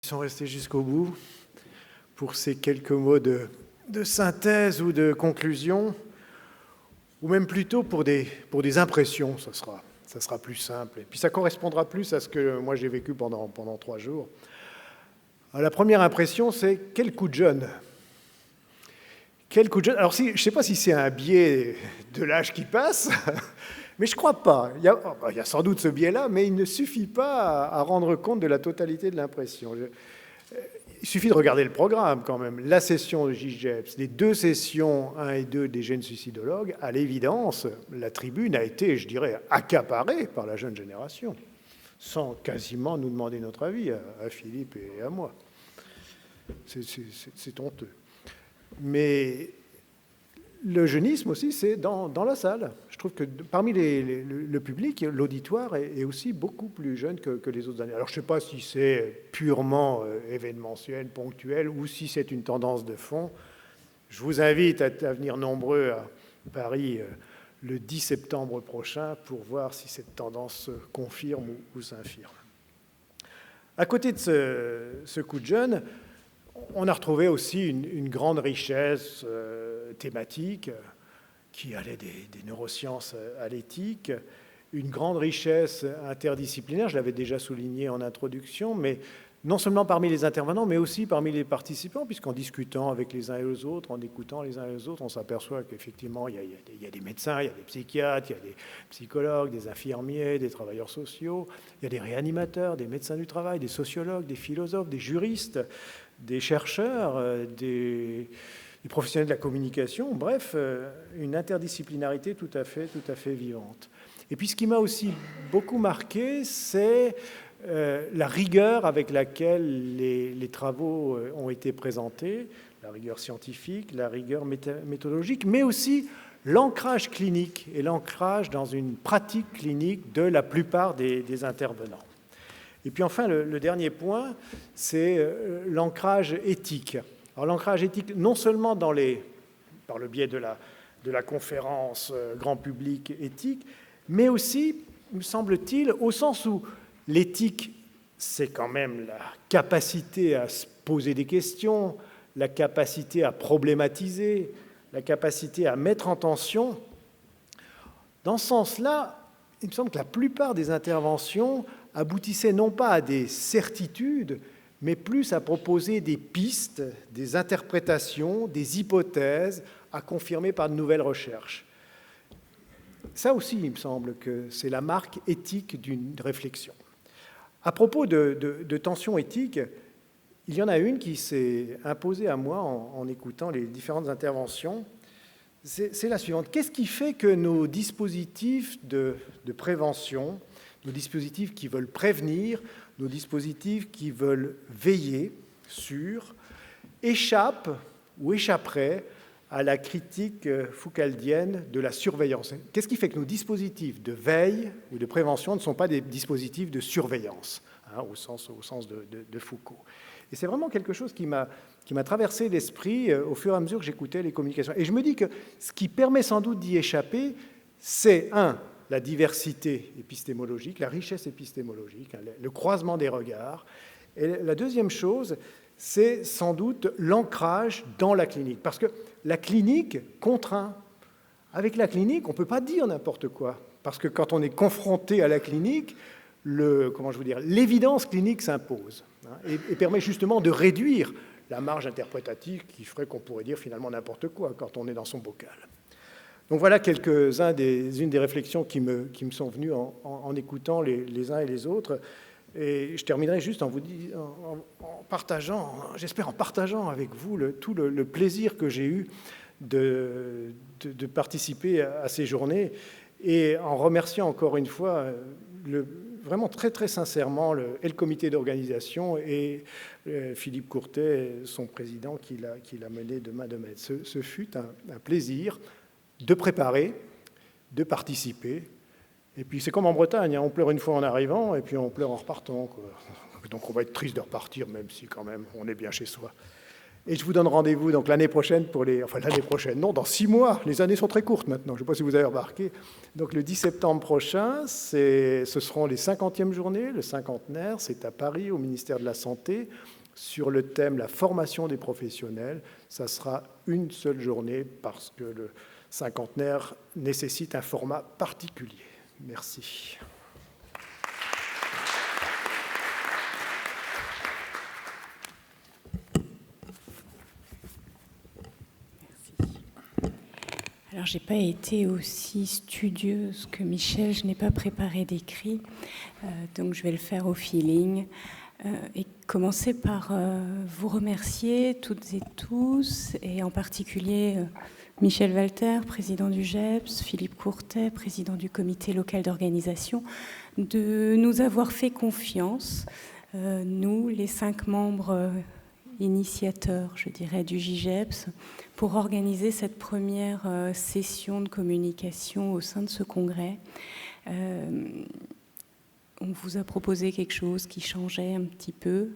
sont restés jusqu'au bout pour ces quelques mots de synthèse ou de conclusion, ou même plutôt pour des impressions, ça sera plus simple. Et puis ça correspondra plus à ce que moi j'ai vécu pendant 3 jours. Alors, la première impression, c'est quel coup de jeune. Quel coup de jeune. Alors, je ne sais pas si c'est un biais de l'âge qui passe, mais je ne crois pas. Il y a sans doute ce biais-là, mais il ne suffit pas à rendre compte de la totalité de l'impression. Il suffit de regarder le programme quand même. La session de JGEPS, les 2 sessions 1 et 2 des jeunes suicidologues, à l'évidence, la tribune a été, je dirais, accaparée par la jeune génération, sans quasiment nous demander notre avis à Philippe et à moi. C'est honteux. Mais le jeunisme aussi, c'est dans la salle. Je trouve que parmi le public, l'auditoire est aussi beaucoup plus jeune que les autres années. Alors, je ne sais pas si c'est purement événementiel, ponctuel, ou si c'est une tendance de fond. Je vous invite à venir nombreux à Paris le 10 septembre prochain pour voir si cette tendance se confirme ou s'infirme. À côté de ce coup de jeune, on a retrouvé aussi une grande richesse thématique qui allait des neurosciences à l'éthique, une grande richesse interdisciplinaire, je l'avais déjà souligné en introduction, mais non seulement parmi les intervenants, mais aussi parmi les participants, puisqu'en discutant avec les uns et les autres, en écoutant les uns et les autres, on s'aperçoit qu'effectivement, il y a des médecins, il y a des psychiatres, il y a des psychologues, des infirmiers, des travailleurs sociaux, il y a des réanimateurs, des médecins du travail, des sociologues, des philosophes, des juristes, des chercheurs, des professionnels de la communication, bref, une interdisciplinarité tout à fait vivante. Et puis ce qui m'a aussi beaucoup marqué, c'est la rigueur avec laquelle les travaux ont été présentés, la rigueur scientifique, la rigueur méthodologique, mais aussi l'ancrage clinique et l'ancrage dans une pratique clinique de la plupart des intervenants. Et puis enfin, le dernier point, c'est l'ancrage éthique. Alors l'ancrage éthique, non seulement par le biais de la conférence grand public éthique, mais aussi, me semble-t-il, au sens où l'éthique, c'est quand même la capacité à se poser des questions, la capacité à problématiser, la capacité à mettre en tension. Dans ce sens-là, il me semble que la plupart des interventions aboutissaient non pas à des certitudes, mais plus à proposer des pistes, des interprétations, des hypothèses à confirmer par de nouvelles recherches. Ça aussi, il me semble que c'est la marque éthique d'une réflexion. À propos de tensions éthiques, il y en a une qui s'est imposée à moi en écoutant les différentes interventions. C'est la suivante. Qu'est-ce qui fait que nos dispositifs de prévention, nos dispositifs qui veulent prévenir, nos dispositifs qui veulent veiller sur, échappent ou échapperaient à la critique foucaldienne de la surveillance? Qu'est-ce qui fait que nos dispositifs de veille ou de prévention ne sont pas des dispositifs de surveillance, au sens de Foucault? Et c'est vraiment quelque chose qui m'a traversé l'esprit au fur et à mesure que j'écoutais les communications. Et je me dis que ce qui permet sans doute d'y échapper, c'est, la diversité épistémologique, la richesse épistémologique, le croisement des regards. Et la deuxième chose, c'est sans doute l'ancrage dans la clinique. Parce que la clinique contraint. Avec la clinique, on ne peut pas dire n'importe quoi. Parce que quand on est confronté à la clinique, l'évidence clinique s'impose, et permet justement de réduire la marge interprétative qui ferait qu'on pourrait dire finalement n'importe quoi quand on est dans son bocal. Donc voilà une des réflexions qui me sont venues en écoutant les uns et les autres. Et je terminerai juste en partageant, j'espère en partageant avec vous tout le plaisir que j'ai eu de participer à ces journées, et en remerciant encore une fois vraiment très très sincèrement le comité d'organisation et Philippe Courtet, son président, qui l'a mené de main de maître. Ce fut un plaisir de préparer, de participer. Et puis c'est comme en Bretagne, on pleure une fois en arrivant et puis on pleure en repartant, quoi. Donc on va être triste de repartir, même si quand même on est bien chez soi. Et je vous donne rendez-vous donc l'année prochaine l'année prochaine, non, dans 6 mois. Les années sont très courtes maintenant, je ne sais pas si vous avez remarqué. Donc le 10 septembre prochain, ce seront les 50e journées, le cinquantenaire, c'est à Paris, au ministère de la Santé, sur le thème la formation des professionnels. Ça sera une seule journée parce que le cinquantenaire nécessite un format particulier. Merci. Alors, je n'ai pas été aussi studieuse que Michel, je n'ai pas préparé d'écrit, donc je vais le faire au feeling. Et commencer par vous remercier toutes et tous, et en particulier Michel Walter, président du GEPS, Philippe Courtet, président du comité local d'organisation, de nous avoir fait confiance, nous, les 5 membres initiateurs, je dirais, du JGEPS, pour organiser cette première session de communication au sein de ce congrès. On vous a proposé quelque chose qui changeait un petit peu,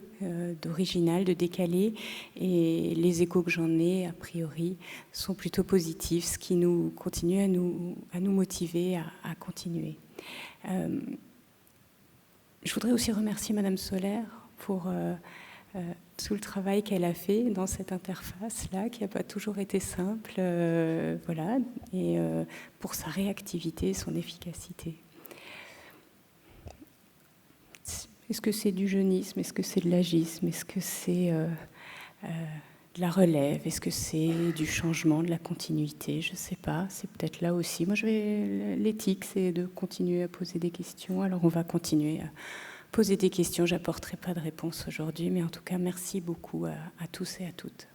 d'original, de décalé, et les échos que j'en ai, a priori, sont plutôt positifs, ce qui nous continue à nous motiver à continuer. Je voudrais aussi remercier Madame Soler pour tout le travail qu'elle a fait dans cette interface-là, qui n'a pas toujours été simple, voilà, et pour sa réactivité, son efficacité. Est-ce que c'est du jeunisme? Est-ce que c'est de l'agisme? Est-ce que c'est de la relève? Est-ce que c'est du changement, de la continuité? Je ne sais pas, c'est peut-être là aussi. Moi, l'éthique, c'est de continuer à poser des questions. Alors, on va continuer à poser des questions. Je n'apporterai pas de réponse aujourd'hui, mais en tout cas, merci beaucoup à tous et à toutes.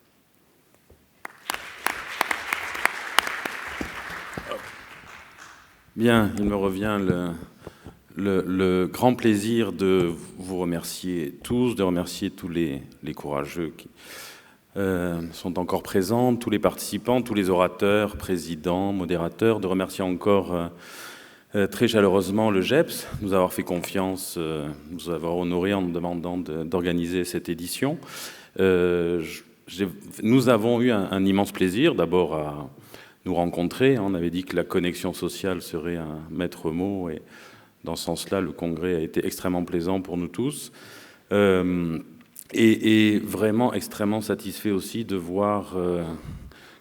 Bien, il me revient le grand plaisir de vous remercier tous, de remercier tous les courageux qui sont encore présents, tous les participants, tous les orateurs, présidents, modérateurs, de remercier encore très chaleureusement le GEPS, de nous avoir fait confiance, de nous avoir honorés en nous demandant d'organiser cette édition. Nous avons eu un immense plaisir, d'abord à nous rencontrer. On avait dit que la connexion sociale serait un maître mot, et dans ce sens-là, le congrès a été extrêmement plaisant pour nous tous. Et vraiment extrêmement satisfait aussi de voir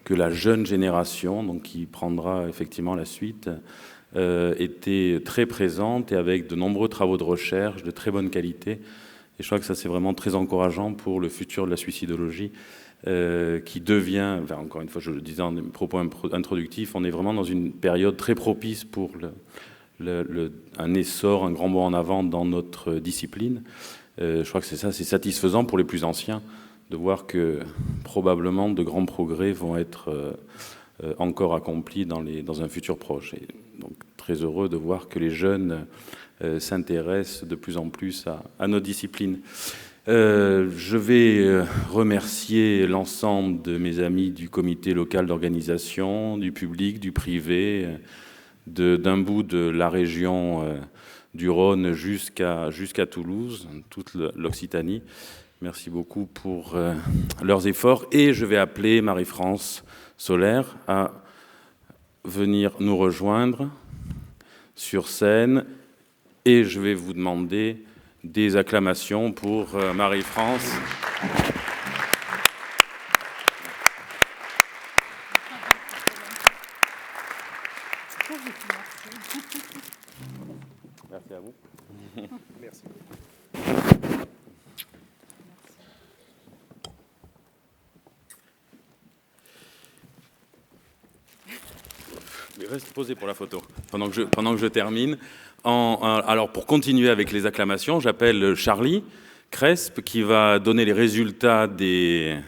que la jeune génération, donc qui prendra effectivement la suite, était très présente et avec de nombreux travaux de recherche de très bonne qualité. Et je crois que ça, c'est vraiment très encourageant pour le futur de la suicidologie, qui devient, enfin, encore une fois, je le disais en propos introductifs, on est vraiment dans une période très propice pour un essor, un grand bond en avant dans notre discipline. Je crois que c'est satisfaisant pour les plus anciens de voir que probablement de grands progrès vont être encore accomplis dans un futur proche. Et donc très heureux de voir que les jeunes s'intéressent de plus en plus à nos disciplines. Je vais remercier l'ensemble de mes amis du comité local d'organisation, du public, du privé, d'un bout de la région du Rhône jusqu'à Toulouse, toute l'Occitanie. Merci beaucoup pour leurs efforts. Et je vais appeler Marie-France Soler à venir nous rejoindre sur scène. Et je vais vous demander des acclamations pour Marie-France. Merci à vous. Merci. Reste posé pour la photo, pendant que je termine. Alors, pour continuer avec les acclamations, j'appelle Charlie Cresp, qui va donner les résultats allez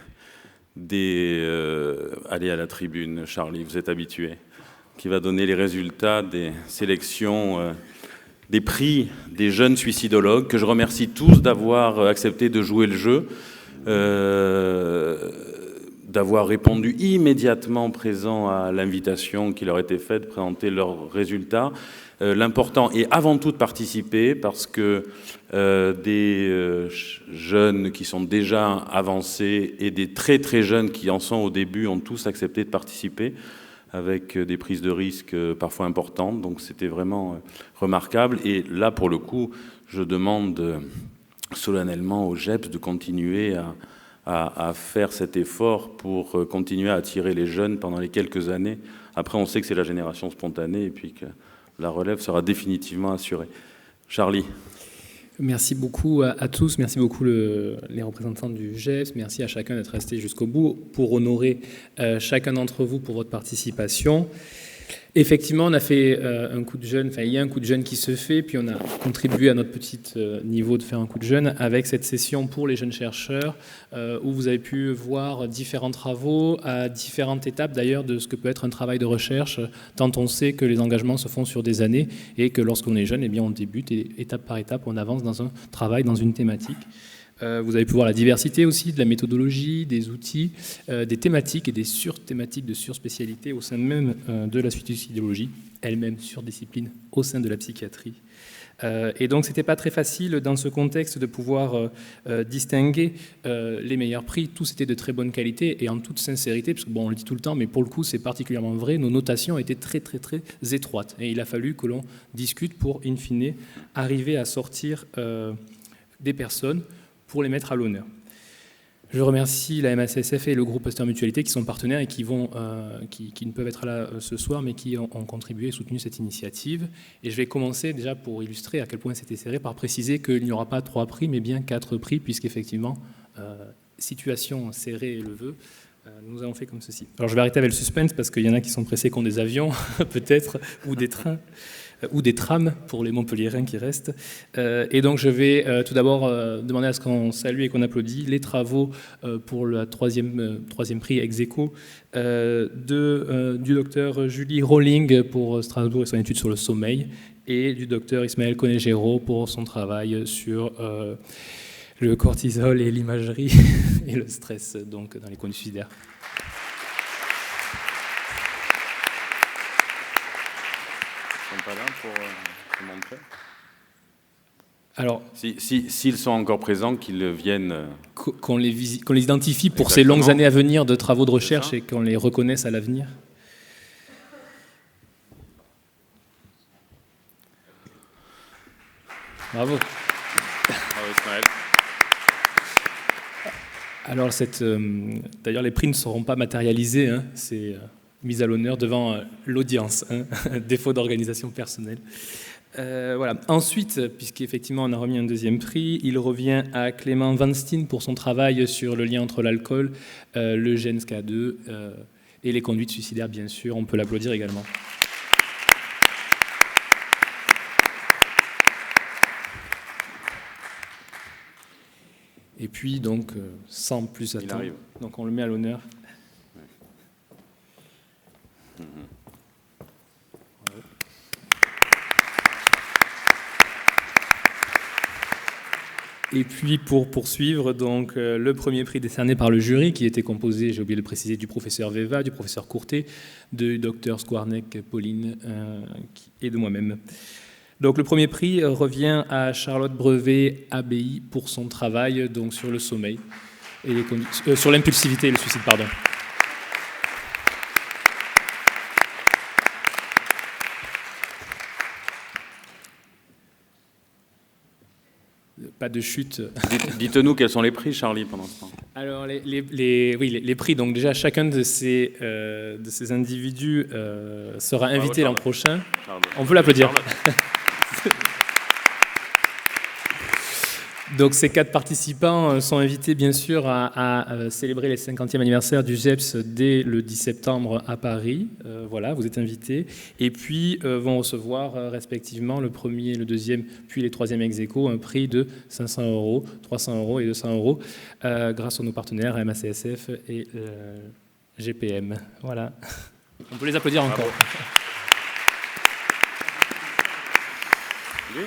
à la tribune, Charlie, vous êtes habitué. Qui va donner les résultats des sélections des prix des jeunes suicidologues, que je remercie tous d'avoir accepté de jouer le jeu. d'avoir répondu immédiatement présent à l'invitation qui leur était faite, de présenter leurs résultats. L'important est avant tout de participer parce que des jeunes qui sont déjà avancés et des très très jeunes qui en sont au début ont tous accepté de participer avec des prises de risques parfois importantes. Donc c'était vraiment remarquable. Et là, pour le coup, je demande solennellement au GEPS de continuer à faire cet effort pour continuer à attirer les jeunes pendant les quelques années. Après, on sait que c'est la génération spontanée et puis que la relève sera définitivement assurée. Charlie. Merci beaucoup à tous, merci beaucoup les représentants du GEPS, merci à chacun d'être resté jusqu'au bout pour honorer chacun d'entre vous pour votre participation. Effectivement, on a fait un coup de jeune, enfin il y a un coup de jeune qui se fait, puis on a contribué à notre petit niveau de faire un coup de jeune avec cette session pour les jeunes chercheurs où vous avez pu voir différents travaux à différentes étapes d'ailleurs de ce que peut être un travail de recherche, tant on sait que les engagements se font sur des années et que lorsqu'on est jeune, eh bien on débute et étape par étape on avance dans un travail, dans une thématique. Vous avez pu voir la diversité aussi de la méthodologie, des outils, des thématiques et des sur-thématiques de surspécialité au sein même de la suicidologie, elle-même surdiscipline au sein de la psychiatrie. Et donc, c'était pas très facile dans ce contexte de pouvoir distinguer les meilleurs prix. Tous étaient de très bonne qualité et en toute sincérité, parce que bon, on le dit tout le temps, mais pour le coup, c'est particulièrement vrai. Nos notations étaient très, très, très étroites et il a fallu que l'on discute pour, in fine, arriver à sortir des personnes pour les mettre à l'honneur. Je remercie la MACSF et le groupe Pasteur Mutualité qui sont partenaires et qui ne peuvent être là ce soir, mais qui ont contribué et soutenu cette initiative. Et je vais commencer déjà pour illustrer à quel point c'était serré par préciser qu'il n'y aura pas 3 prix, mais bien 4 prix, puisqu'effectivement, situation serrée le veut, nous avons fait comme ceci. Alors je vais arrêter avec le suspense parce qu'il y en a qui sont pressés qui ont des avions, peut-être, ou des trains. Ou des trams pour les Montpelliérains qui restent. Et donc je vais tout d'abord demander à ce qu'on salue et qu'on applaudit les travaux pour le troisième prix ex aequo du docteur Julie Rowling pour Strasbourg et son étude sur le sommeil et du docteur Ismaël Conejero pour son travail sur le cortisol et l'imagerie et le stress donc, dans les conduites suicidaires. Pas là pour montrer. Alors, s'ils sont encore présents, qu'ils viennent... Qu'on les identifie pour Exactement. Ces longues années à venir de travaux de recherche et qu'on les reconnaisse à l'avenir. Bravo. Bravo Ismaël. Alors, d'ailleurs, les prix ne seront pas matérialisés, hein, c'est mise à l'honneur devant l'audience, hein, défaut d'organisation personnelle. Voilà. Ensuite, puisqu'effectivement on a remis un deuxième prix, il revient à Clément Van Steen pour son travail sur le lien entre l'alcool, le gène SCA2 et les conduites suicidaires, bien sûr. On peut l'applaudir également. Et puis, donc, sans plus attendre, donc on le met à l'honneur. Et puis pour poursuivre, donc, le premier prix décerné par le jury, qui était composé, j'ai oublié de le préciser, du professeur Veva, du professeur Courtet, du docteur Skwarnek, Pauline et de moi-même. Donc le premier prix revient à Charlotte Brevet-Abbaye pour son travail donc, sur le sommeil, et sur l'impulsivité et le suicide, pardon. Pas de chute. Dites-nous quels sont les prix, Charlie, pendant ce temps. Alors, les prix, donc déjà, chacun de ces individus sera invité l'an prochain. On peut l'applaudir. Donc, ces 4 participants sont invités, bien sûr, à célébrer les 50e anniversaire du GEPS dès le 10 septembre à Paris. Voilà, vous êtes invités. Et puis, vont recevoir respectivement le premier, le deuxième, puis les troisièmes ex aequo, un prix de 500 €, 300 € et 200 € grâce à nos partenaires MACSF et GPM. Voilà. On peut les applaudir encore. Oui.